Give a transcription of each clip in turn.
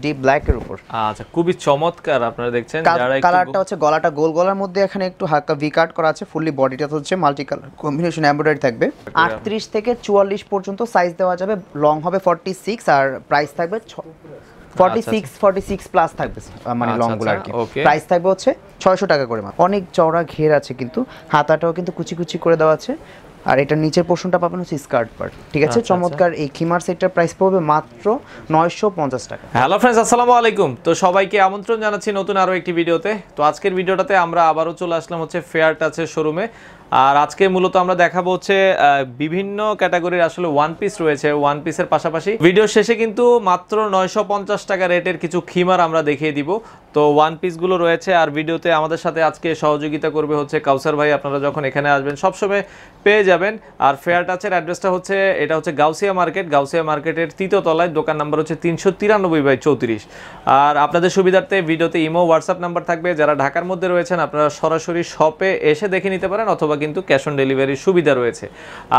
Deep black এর উপর। আচ্ছা, খুবই চমৎকার। আপনারা দেখছেন যারা একটু কালারটা হচ্ছে গলাটা গোল গলার মধ্যে এখানে একটু হালকা ভি কাট করা আছে, ফুললি বডিটা হচ্ছে মাল্টি কালার কম্বিনেশন এমব্রয়ডারি থাকবে। 38 থেকে 44 পর্যন্ত সাইজ দেওয়া যাবে, লং হবে 46 আর প্রাইস থাকবে 46 প্লাস থাকবে, মানে লং গুলো আর কি। প্রাইস থাকবে হচ্ছে 600 টাকা করে। অনেক চওড়া ঘের আছে, কিন্তু হাতাটাও কিন্তু কুচি কুচি করে দেওয়া আছে, আর এটা নিচের পোর্শনটা পাবেন হচ্ছে স্কার্ট পার্ট, ঠিক আছে। চমৎকার এই খিমার সেটটার প্রাইস পড়বে মাত্র 950 টাকা। হ্যালো ফ্রেন্ডস, আসসালামু আলাইকুম। তো সবাইকে আমন্ত্রণ জানাচ্ছি নতুন আরো একটি ভিডিওতে। তো আজকের ভিডিওটাতে আমরা আবারও চলে আসলাম হচ্ছে ফেয়ার টাচের শোরুমে। আর আজকে মূলত আমরা দেখাবো হচ্ছে বিভিন্ন ক্যাটাগরির আসলে ওয়ান পিস রয়েছে। ওয়ান পিসের পাশাপাশি ভিডিও শেষে কিন্তু মাত্র 950 টাকা রেটের কিছু খিমার আমরা দেখিয়ে দিব। তো ওয়ান পিসগুলো রয়েছে, আর ভিডিওতে আমাদের সাথে আজকে সহযোগিতা করবে হচ্ছে কাউসার ভাই। আপনারা যখন এখানে আসবেন সবসময় পেয়ে যাবেন। আর ফেয়ার টাচের অ্যাড্রেসটা হচ্ছে, এটা হচ্ছে গাউসিয়া মার্কেট। গাউসিয়া মার্কেটের 3য় তলায়, দোকান নাম্বার হচ্ছে 393/34। আর আপনাদের সুবিধার্থে ভিডিওতে ইমো হোয়াটসঅ্যাপ নাম্বার থাকবে। যারা ঢাকার মধ্যে রয়েছেন আপনারা সরাসরি শপে এসে দেখে নিতে পারেন, অথবা কিন্তু ক্যাশ অন ডেলিভারির সুবিধা রয়েছে।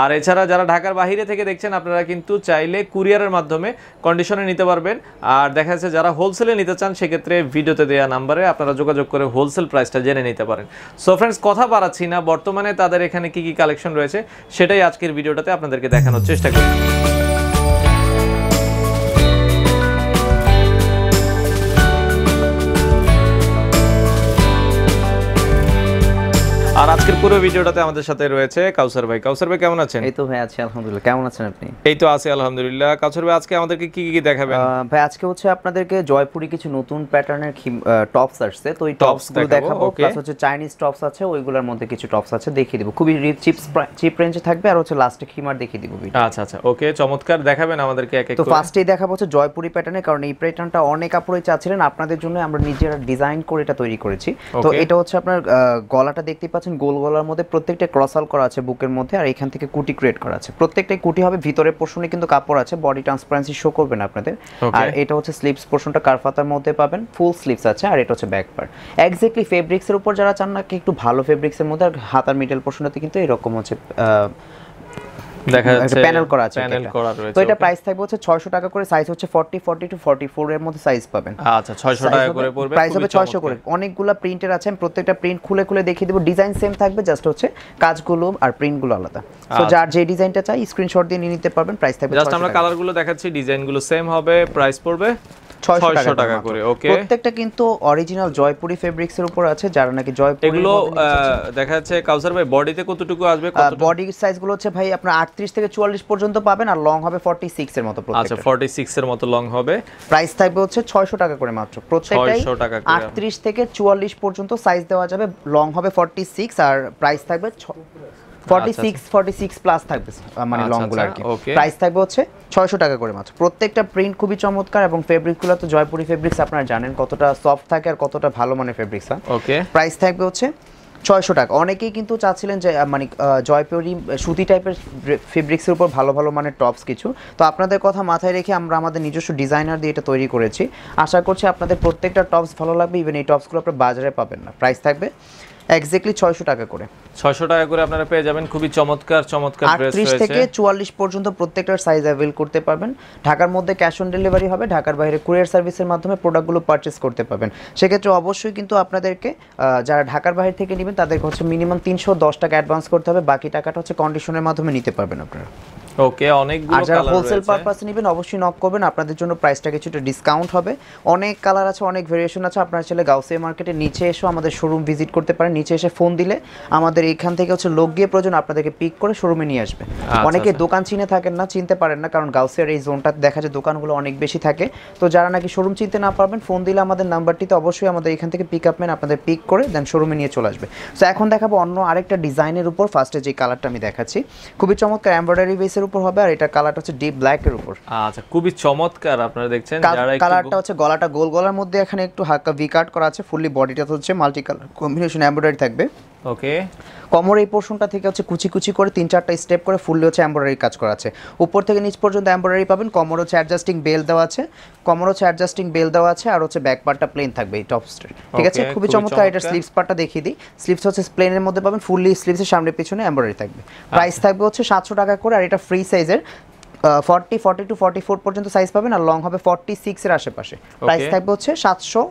আর এছাড়া যারা ঢাকার বাইরে থেকে দেখছেন আপনারা কিন্তু চাইলে কুরিয়ারের মাধ্যমে কন্ডিশনে নিতে পারবেন। আর দেখা যাচ্ছে যারা হোলসেলে নিতে চান সেক্ষেত্রে ভিডিওতে দেওয়া নাম্বারে আপনারা যোগাযোগ করে হোলসেল প্রাইসটা জেনে নিতে পারেন। সো ফ্রেন্ডস, কথা বাড়াচ্ছি না, বর্তমানে তাদের এখানে কি কি কালেকশন রয়েছে সেটাই আজকের ভিডিওটাতে আপনাদেরকে দেখানোর চেষ্টা করি। আর আজকের পুরো ভিডিওটাতে আমাদের সাথে রয়েছে কাউসার ভাই। কাউসার ভাই কেমন আছেন? এই তো ভাই আছি আলহামদুলিল্লাহ, কেমন আছেন আপনি? এই তো আছি আলহামদুলিল্লাহ। কাউসার ভাই আজকে আমাদেরকে কি কি দেখাবেন? ভাই আজকে হচ্ছে আপনাদেরকে জয়পুরি কিছু নতুন প্যাটার্নের টপস আসছে, তো এই টপসগুলো দেখাবো। প্লাস হচ্ছে চাইনিজ টপস আছে, ওইগুলোর মধ্যে কিছু টপস আছে দেখিয়ে দিব। খুবই চিপ রেঞ্জে থাকবে, আর হচ্ছে লাস্টে খিমার দেখিয়ে দিব। আচ্ছা আচ্ছা, ওকে, চমৎকার। দেখাবেন আমাদেরকে এক এক করে। তো ফার্স্টেই দেখাবো হচ্ছে জয়পুরি প্যাটার্নের, কারণ এই প্যাটার্নটা অনেক আপুরাই চাচ্ছিলেন, আপনাদের জন্য আমরা নিজেরা ডিজাইন করে এটা তৈরি করেছি। তো এটা হচ্ছে আপনার গলাটা দেখতে পাচ্ছেন গোল গলার মধ্যে প্রত্যেকটা ক্রসাল করা আছে বুকের মধ্যে, আর এখান থেকে কুটি ক্রিয়েট করা আছে। প্রত্যেকটাই কুটি হবে, ভিতরের পোর্শনে কিন্তু কাপড় আছে, বডি ট্রান্সপারেন্সি শো করবে না আপনাদের। আর এটা হচ্ছে স্লিভস পোর্শনটা কারফাতার মধ্যে পাবেন, ফুল স্লিভস আছে, আর এটা হচ্ছে ব্যাক পার্ট। এক্স্যাক্টলি ফেব্রিক্স এর উপর যারা চান না কি একটু ভালো ফেব্রিক্স এর মধ্যে, আর হাতার মিডল পোর্শনটাতে কিন্তু এরকম হচ্ছে দেখা যাচ্ছে প্যানেল করা আছে। তো এটা প্রাইস থাকবে হচ্ছে 600 টাকা করে। সাইজ হচ্ছে 40 টু 44 এর মধ্যে সাইজ পাবেন। আচ্ছা, 600 টাকা করে পড়বে। প্রাইস হবে 600 করে। অনেকগুলা প্রিন্টের আছে, আমি প্রত্যেকটা প্রিন্ট খুলে খুলে দেখিয়ে দেব। ডিজাইন সেম থাকবে, জাস্ট হচ্ছে কাজগুলো আর প্রিন্টগুলো আলাদা। সো যার যে ডিজাইনটা চাই স্ক্রিনশট দিয়ে নিয়ে নিতে পারবেন। প্রাইস থাকবে জাস্ট আমরা কালারগুলো দেখাচ্ছি, ডিজাইনগুলো সেম হবে, প্রাইস পড়বে 600 টাকা করে। ওকে, প্রত্যেকটা কিন্তু অরিজিনাল জয়পুরি ফেব্রিক্স এর উপর আছে, যারা নাকি জয়পুরি। এগুলো দেখা যাচ্ছে কাউসার ভাই বডিতে কতটুকু আসবে? বডি সাইজগুলো হচ্ছে ভাই আপনার 38 থেকে 44 পর্যন্ত পাবেন, আর লং হবে 46 এর মতো প্রত্যেকটা। আচ্ছা, 46 এর মতো লং হবে। প্রাইস থাকবে হচ্ছে 600 টাকা করে মাত্র। প্রত্যেকটাই 38 থেকে 44 পর্যন্ত সাইজ দেওয়া যাবে, লং হবে 46 আর প্রাইস থাকবে 46 প্লাস থাকবে, মানে লং গুলো আর কি। প্রাইস থাকবে হচ্ছে 600 টাকা করে মাত্র। প্রত্যেকটা প্রিন্ট খুবই চমৎকার, এবং ফেব্রিকগুলো তো জয়পুরি ফেব্রিক্স আপনারা জানেন কতটা সফট থাকে আর কতটা ভালো মানের ফেব্রিক্স হয়। ওকে, প্রাইস থাকবে হচ্ছে 600 টাকা। অনেকেই কিন্তু চাচ্ছিলেন যে মানে জয়পুরি সুতি টাইপের ফেব্রিক্সের উপর ভালো ভালো মানের টপস কিছু, তো আপনাদের কথা মাথায় রেখে আমরা আমাদের নিজস্ব ডিজাইনার দিয়ে এটা তৈরি করেছি। আশা করছি আপনাদের প্রত্যেকটা টপস ভালো লাগবে। ইভেন এই টপসগুলো আপনারা বাজারে পাবেন না। প্রাইস থাকবে এক্স্যাক্টলি 600 টাকা করে। 600 টাকা করে আপনারা পেয়ে যাবেন খুবই চমৎকার চমৎকার ড্রেস রয়েছে। 38 থেকে 44 পর্যন্ত প্রত্যেকটার সাইজ अवेल করতে পারবেন। ঢাকার মধ্যে ক্যাশ অন ডেলিভারি হবে, ঢাকার বাইরে কুরিয়ার সার্ভিসের মাধ্যমে প্রোডাক্টগুলো পারচেজ করতে পারবেন। সেক্ষেত্রে অবশ্যই কিন্তু আপনাদেরকে যারা ঢাকার বাইরে থেকে নেবেন তাদেরকে হচ্ছে মিনিমাম 310 টাকা অ্যাডভান্স করতে হবে, বাকি টাকাটা হচ্ছে কন্ডিশনের মাধ্যমে নিতে পারবেন আপনারা। ওকে, অনেকগুলো কালার রয়েছে। হোলসেল পারপাসে নেবেন অবশ্যই নক করবেন, আপনাদের জন্য প্রাইসটা কিছুটা ডিসকাউন্ট হবে। অনেক কালার আছে, অনেক ভেরিয়েশন আছে। আপনারা চাইলে গাউসিয়া মার্কেটের নিচে এসে আমাদের শোরুম ভিজিট করতে পারেন। নিচে এসে ফোন দিলে আমাদের এখান থেকে হচ্ছে লোক গিয়ে প্রয়োজন আপনাদেরকে পিক করে শোরুমে নিয়ে আসবে। অনেকে দোকান চিনে থাকেন না, চিনতে পারেন না, কারণ গাউসিয়ার এই জোনটাতে দেখা যায় দোকানগুলো অনেক বেশি থাকে। তো যারা নাকি শোরুম চিনতে না পারবেন, ফোন দিলে আমাদের নাম্বারটিতে অবশ্যই আমাদের এখান থেকে পিক আপ ম্যান আপনাদের পিক করে দেন শোরুমে নিয়ে চলে আসবে। সো এখন দেখাবো অন্য আরেকটা ডিজাইনের উপর। ফার্স্টে যে কালারটা আমি দেখাচ্ছি খুবই চমৎকার এমব্রয়ডারি বেসের উপর হবে, আর এটা কালারটা হচ্ছে ডিপ ব্ল্যাক এর উপর। আচ্ছা, খুবই চমৎকার। আপনারা দেখছেন যারা কালারটা হচ্ছে গলাটা গোল গলার মধ্যে এখানে একটু হালকা ভি কাট করা আছে, ফুললি বডিটা হচ্ছে মাল্টি কালার কম্বিনেশন এমব্রয়ডারি থাকবে। ওকে, কোমর এই পোর্শনটা থেকে হচ্ছে কুচি কুচি করে 3-4টা স্টেপ করে ফুললি হচ্ছে এমব্রয়ডারি কাজ করা আছে। উপর থেকে নিচ পর্যন্ত এমব্রয়ডারি পাবেন। কোমর হচ্ছে অ্যাডজাস্টিং বেল দেওয়া আছে, আর হচ্ছে ব্যাক পার্টটা প্লেন থাকবে এই টপসটার, ঠিক আছে। খুবই চমৎকার। এটা স্লিভস পার্টটা দেখিয়ে দিই। স্লিভস হচ্ছে প্লেনের মধ্যে পাবেন, ফুললি স্লিভসের সামনে পিছনে এমব্রয়ডারি থাকবে। প্রাইস থাকবে হচ্ছে 700 টাকা করে, আর এটা ফ্রি সাইজের 40 42 44 পর্যন্ত সাইজ পাবেন, আর লং হবে 46 এর আশেপাশে। প্রাইস থাকবে হচ্ছে 700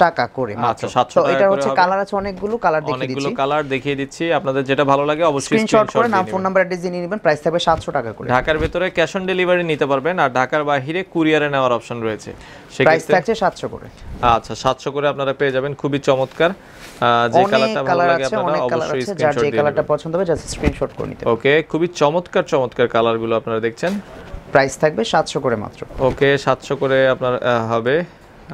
টাকা করে মাত্র। আচ্ছা 700 তো টাকা এটা করে হচ্ছে হবে। কালার আছে অনেকগুলো, কালার দেখিয়ে অনেকগুলো দিচ্ছি, কালার দেখিয়ে দিচ্ছি, আপনাদের যেটা ভালো লাগে অবশ্যই স্ক্রিনশট করে নাম দিয়ে ফোন নেবেন। নাম্বার অ্যাড্রেস দিয়ে নিয়ে নেবেন। প্রাইস থাকবে 700 টাকা করে। ঢাকার ভেতরে ক্যাশ অন ডেলিভারি নিতে পারবেন, আর ঢাকার বাইরে কুরিয়ারে নেওয়ার অপশন রয়েছে, প্রাইস সেক্ষেত্রে থাকছে 700 করে। আচ্ছা 700 করে আপনারা পেয়ে যাবেন, খুবই চমৎকার। যে অনেক কালারটা ভালো কালার লাগে আছে, আপনারা অনেক কালার অবশ্যই আছে, যার স্ক্রিনশট যে দিয়ে কালারটা নেবেন। পছন্দ হবে জাস্ট স্ক্রিনশট করে নিতে। ওকে, খুবই চমৎকার চমৎকার কালারগুলো আপনারা দেখছেন। প্রাইস থাকবে 700 করে মাত্র। ওকে 700 করে আপনার হবে।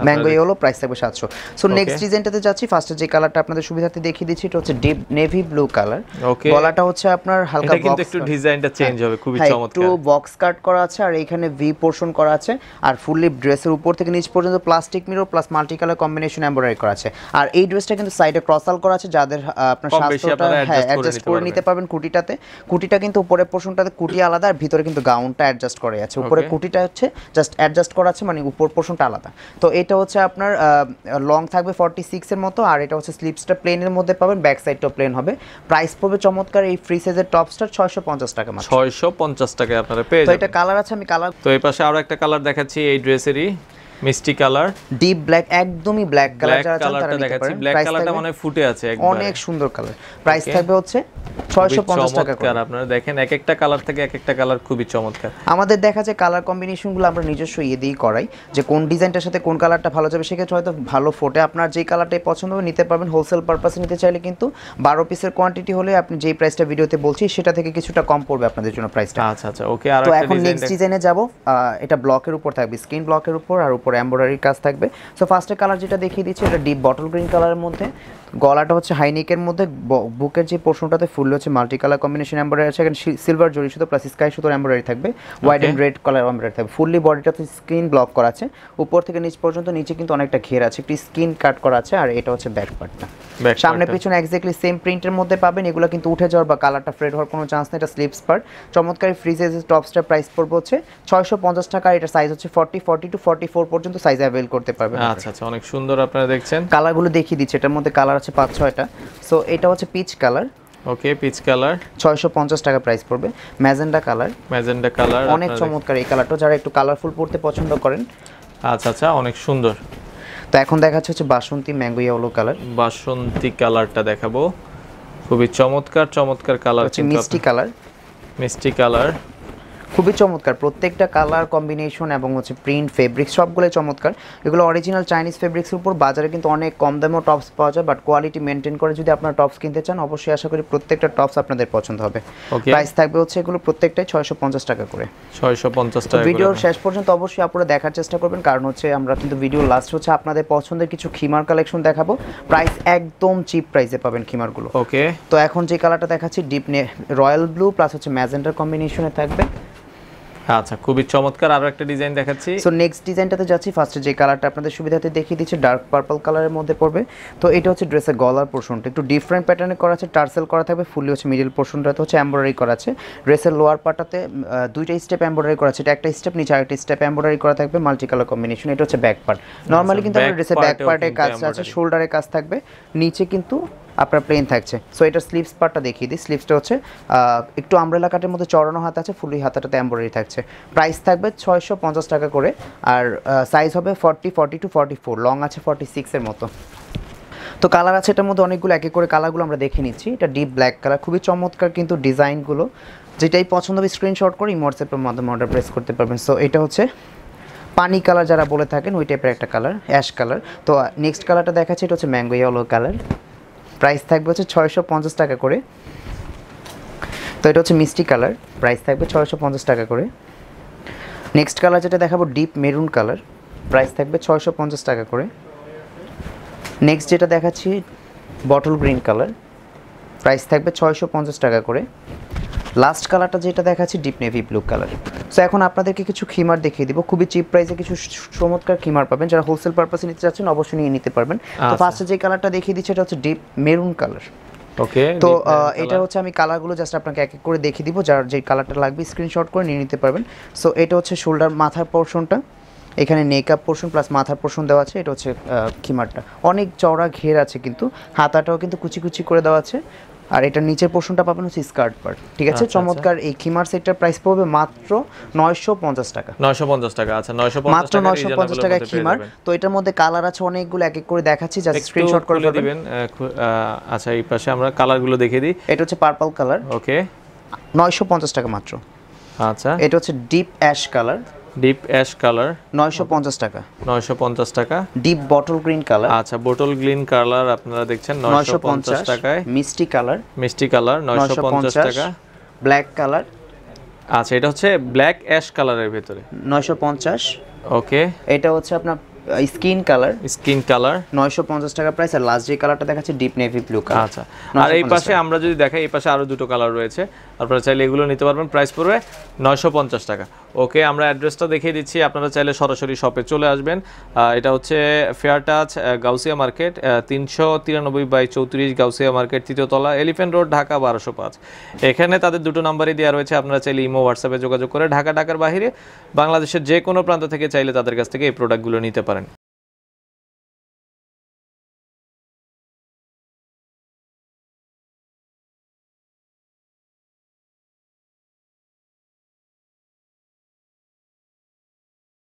ম্যাঙ্গো ইয়েলো, প্রাইস থাকবে 700। সো নেক্সট ডিজাইনটাতে যাচ্ছি। ফার্স্টে যে কালারটা আপনাদের সুবিধার্থে দেখিয়ে দিচ্ছি, এটা হচ্ছে ডিপ নেভি ব্লু কালার। ওকে, গলাটা হচ্ছে আপনার হালকা এটা কিন্তু বক্স, একটু ডিজাইনটা চেঞ্জ হবে, খুবই একটু চমৎকার। বক্স কাট করা আছে, আর এইখানে ভি পোর্শন করা আছে, আর ফুললি ড্রেসের উপর থেকে নিচ পর্যন্ত plastic mirror plus multi colour combination embroidery করা আছে। আর এই ড্রেসটা কিন্তু সাইডে ক্রসাল করা আছে, যাদের আপনার কম বেশি স্বাস্থ্যটা আপনারা অ্যাডজাস্ট করে নিতে পারবেন। কুটিটাতে, কুটিটা কিন্তু উপরের পোর্শনটাতে কুটি আলাদা, আর ভিতরে কিন্তু গাউনটা অ্যাডজাস্ট করা আছে। উপরে কুটিটা হচ্ছে জাস্ট অ্যাডজাস্ট করা আছে, মানে উপর পোর্শনটা আলাদা। তো এটা হচ্ছে আপনার লং থাকবে 46 এর মতো, আর এটা হচ্ছে স্লিপসটা প্লেনের মধ্যে পাবেন, ব্যাক সাইডটাও প্লেন হবে। প্রাইস পড়বে চমৎকার এই ফ্রি সাইজের টপসটার 650 টাকা মাত্র। 650 টাকায় আপনারা পেয়ে তো যাবেন। এটা কালার আছে, আমি কালার, তো এই পাশে আরো একটা কালার দেখাচ্ছি এই ড্রেসেরই, মিষ্টি কালার, ডিপ ব্ল্যাক, একদমই ব্ল্যাক কালার ব্ল্যাক যারা চান তারা কালারটা নিতে দেখাচ্ছি। পারেন। ব্ল্যাক প্রাইস কালারটা থাকবে মনে হয় ফুটে আছে একবার, অনেক সুন্দর কালার। Price Okay. থাকবে হচ্ছে 650 টাকা করে। চমৎকার। আপনারা দেখেন এক একটা কালার থেকে এক একটা কালার খুবই চমৎকার। আমাদের দেখা যায় কালার কম্বিনেশনগুলো আমরা নিজস্ব ইয়ে দিয়েই করাই, যে কোন ডিজাইনটার সাথে কোন কালারটা ভালো যাবে, সেক্ষেত্রে হয়তো ভালো ফোটে। আপনার যেই কালারটাই পছন্দ হবে নিতে পারবেন। হোলসেল পারপাসে নিতে চাইলে কিন্তু 12 পিসের কোয়ান্টিটি হলে আপনি যেই প্রাইসটা ভিডিওতে বলছি সেটা থেকে কিছুটা কম পড়বে আপনাদের জন্য প্রাইসটা। আচ্ছা আচ্ছা ওকে। আর তো একটা এখন ডিজাইন নেক্সট ডিজাইনে যাব। এটা ব্লকের উপর থাকবে, স্ক্রিন ব্লকের উপর, আর উপরে এমব্রয়ডারি কাজ থাকবে। সো ফার্স্টে কালার যেটা দেখিয়ে দিচ্ছি, এটা ডিপ বটল গ্রিন কালারের মধ্যে, গলাটা হচ্ছে হাইনেকের মধ্যে, বুকের যে পোর্শনটাতে ফুল হচ্ছে মাল্টি কালার কম্বিনেশন এমব্রয়ডারি আছে, এখানে সিলভার জরি সুতো প্লাস স্কাই সুতোর এমব্রয়ডারি থাকবে, white and red colour embroidery থাকবে। ফুললি বডিটাতে স্ক্রিন ব্লক করা আছে, উপর থেকে নিচ পর্যন্ত, নিচে কিন্তু অনেকটা ঘের আছে, একটি স্ক্রিন কাট করা আছে, আর এটা হচ্ছে ব্যাক পার্টটা। সামনে পিছনে এক্স্যাক্টলি সেম প্রিন্টের মধ্যে পাবেন। এগুলো কিন্তু উঠে যাওয়ার বা কালারটা ফেড হওয়ার কোনো চান্স নেই। এটা স্লিপস পার্ট, চমৎকার ফ্রি সাইজের টপসটার প্রাইস পড়বে হচ্ছে 650 টাকা। এটা সাইজ হচ্ছে 40 42 টু 44 পর্যন্ত সাইজ অ্যাভেল করতে পারবেন। আচ্ছা আচ্ছা, অনেক সুন্দর আপনারা দেখছেন। কালারগুলো দেখিয়ে দিচ্ছি, এটার মধ্যে কালার আছে 5-6টা। সো এটা হচ্ছে পিচ কালার, ওকে পিচ কালার, 650 টাকা প্রাইস পড়বে। ম্যাজেন্ডা কালার, ম্যাজেন্ডা কালার, অনেক চমৎকার এই কালারটা, যারা একটু কালারফুল পড়তে পছন্দ করেন। আচ্ছা আচ্ছা, অনেক সুন্দর। তো এখন দেখাচ্ছে হচ্ছে বাসন্তী ম্যাঙ্গো ইয়েলো কালার, বাসন্তী কালারটা দেখাবো, খুবই চমৎকার চমৎকার কালার, হচ্ছে মিষ্টি কালার, মিষ্টি কালার, খুবই চমৎকার। প্রত্যেকটা কালার কম্বিনেশন এবং হচ্ছে প্রিন্ট ফেব্রিক সবগুলোই চমৎকার। এগুলো অরিজিনাল চাইনিজ ফেব্রিক্সের উপর। বাজারে কিন্তু অনেক কম দামেও টপস পাওয়া যায়, বাট কোয়ালিটি মেনটেন করে যদি আপনারা টপস কিনতে চান, অবশ্যই আশা করি প্রত্যেকটা টপস আপনাদের পছন্দ হবে। প্রাইস থাকবে হচ্ছে এগুলো প্রত্যেকটাই 650 টাকা করে। 650 টাকা। ভিডিওর শেষ পর্যন্ত অবশ্যই আপনারা দেখার চেষ্টা করবেন, কারণ হচ্ছে আমরা কিন্তু ভিডিও লাস্ট হচ্ছে আপনাদের পছন্দের কিছু খিমার কালেকশন দেখাবো। প্রাইস একদম চিপ প্রাইসে পাবেন খিমারগুলো। ওকে, তো এখন যে কালারটা দেখাচ্ছি ডিপ রয়্যাল ব্লু প্লাস হচ্ছে ম্যাজেন্ডার কম্বিনেশনে থাকবে। আচ্ছা খুবই চমৎকার। আরো একটা ডিজাইন দেখাচ্ছি। সো নেক্সট ডিজাইনটাতে যাচ্ছি। ফার্স্টে যে কালারটা আপনাদের সুবিধাতে দেখিয়ে দিচ্ছি, ডার্ক পার্পল কালারের মধ্যে পড়বে। তো এটা হচ্ছে ড্রেসের গলার পোর্শনটা একটু ডিফারেন্ট প্যাটার্নে করা আছে, টার্সেল করা থাকবে, ফুললি হচ্ছে মিডল পোর্শনটাতে হচ্ছে এমব্রয়ডারি করা আছে। ড্রেসের লোয়ার পার্টটাতে দুইটা স্টেপ এমব্রয়ডারি করা আছে, এটা একটা স্টেপ, নিচে আরেকটা স্টেপ এমব্রয়ডারি করা থাকবে, মাল্টি কালার কম্বিনেশন। এটা হচ্ছে ব্যাক পার্ট। নর্মালি কিন্তু আমাদের ড্রেসের ব্যাক পার্টে কাজ আছে, শোল্ডারে কাজ থাকবে, নিচে কিন্তু আপনার প্লেন থাকছে। সো এটা স্লিভস পার্টটা দেখিয়ে দিই। স্লিভসটা হচ্ছে একটু আমব্রেলা কাটের মধ্যে চড়ানো হাত আছে, ফুলি হাতাটাতে এমব্রয়ডারি থাকছে। প্রাইস থাকবে 650 টাকা করে, আর সাইজ হবে 40 42 টু 44, লং আছে 46 এর মতো। তো কালার আছে এটার মধ্যে অনেকগুলো, একে করে কালারগুলো আমরা দেখে নিচ্ছি। এটা ডিপ ব্ল্যাক কালার, খুবই চমৎকার কিন্তু ডিজাইনগুলো। যেটাই পছন্দ হবে স্ক্রিনশট করে হোয়াটসঅ্যাপের মাধ্যমে অর্ডার প্রেস করতে পারবেন। সো এটা হচ্ছে পানি কালার যারা বলে থাকেন, ওই টাইপের একটা কালার, অ্যাশ কালার। তো নেক্সট কালারটা দেখাচ্ছি, এটা হচ্ছে ম্যাঙ্গো ইয়েলো কালার। প্রাইস থাকবে হচ্ছে 650 টাকা করে। তো এটা হচ্ছে মিষ্টি কালার, প্রাইস থাকবে 650 টাকা করে। নেক্সট কালার যেটা দেখাবো ডিপ মেরুন কালার, প্রাইস থাকবে 650 টাকা করে। নেক্সট যেটা দেখাচ্ছি বটল গ্রিন কালার, প্রাইস থাকবে 650 টাকা করে। লাস্ট কালারটা যেটা দেখাচ্ছি deep navy blue colour. So এখন আপনাদেরকে কিছু খিমার দেখিয়ে দিব, খুবই চিপ প্রাইসে কিছু চমৎকার খিমার পাবেন। যারা হোলসেল পারপাসে নিতে চাচ্ছেন অবশ্যই নিয়ে নিতে পারবেন। তো ফার্স্টে যে কালারটা দেখিয়ে দিচ্ছি এটা হচ্ছে ডিপ মেরুন কালার। ওকে, তো এটা হচ্ছে আমি কালারগুলো জাস্ট আপনাকে এক এক করে দেখিয়ে দিব, যার যে কালারটা লাগবে স্ক্রিনশট করে নিয়ে নিতে পারবেন। সো এটা হচ্ছে শোল্ডার মাথার পোর্শনটা, এখানে নেকআপ পোর্শন প্লাস মাথার পোর্শন দেওয়া আছে। এটা হচ্ছে খিমারটা অনেক চওড়া ঘের আছে, কিন্তু হাতাটাও কিন্তু কুচি কুচি করে দেওয়া আছে। আর এটার নিচের পোর্শনটা পাবেন হচ্ছে স্কার্ট পার্ট, ঠিক আছে। আচ্ছা, চমৎকার এই খিমার সেটটার প্রাইস পড়বে মাত্র 950 টাকা। 950 টাকা, আচ্ছা 950 মাত্র 950 টাকা খিমার। তো এটার মধ্যে কালার আছে অনেকগুলো, এক এক করে দেখাচ্ছি, জাস্ট স্ক্রিনশট করে দিবেন। আচ্ছা এই পাশে আমরা কালারগুলো দেখিয়ে দিই। এটা হচ্ছে পার্পল কালার, ওকে 950 টাকা মাত্র। আচ্ছা এটা হচ্ছে deep ash colour, deep ash colour 950 টাকা। 950 টাকা। ডিপ বটল গ্রিন কালার, আচ্ছা বোটল গ্রিন কালার আপনারা দেখছেন 950 টাকায়। মিষ্টি কালার, মিষ্টি কালার 950 টাকা। ব্ল্যাক কালার, আচ্ছা এটা হচ্ছে ব্ল্যাক অ্যাশ কালারের ভিতরে 950। ওকে এটা হচ্ছে আপনার স্কিন কালার, স্কিন কালার 950 টাকা প্রাইস। আর লাস্ট যে কালারটা দেখাচ্ছে ডিপ নেভি ব্লু কালার। আচ্ছা আর এই পাশে আমরা যদি দেখাই, এই পাশে আরো দুটো কালার রয়েছে, আপনারা চাইলে এগুলো নিতে পারবেন। প্রাইস পড়বে 950 টাকা। ওকে আমরা অ্যাড্রেসটা দেখিয়ে দিচ্ছি, আপনারা চাইলে সরাসরি শপে চলে আসবেন। এটা হচ্ছে fair touch Gausia market, 393/34 Gausia market, 3য় তলা, এলিফ্যান্ট রোড, ঢাকা 1205। এখানে তাদের দুটো নাম্বারই দেওয়া রয়েছে, আপনারা চাইলে ইমো হোয়াটসঅ্যাপে যোগাযোগ করে ঢাকার বাইরে বাংলাদেশের যে কোনো প্রান্ত থেকে চাইলে তাদের কাছ থেকে এই প্রোডাক্টগুলো নিতে পারেন।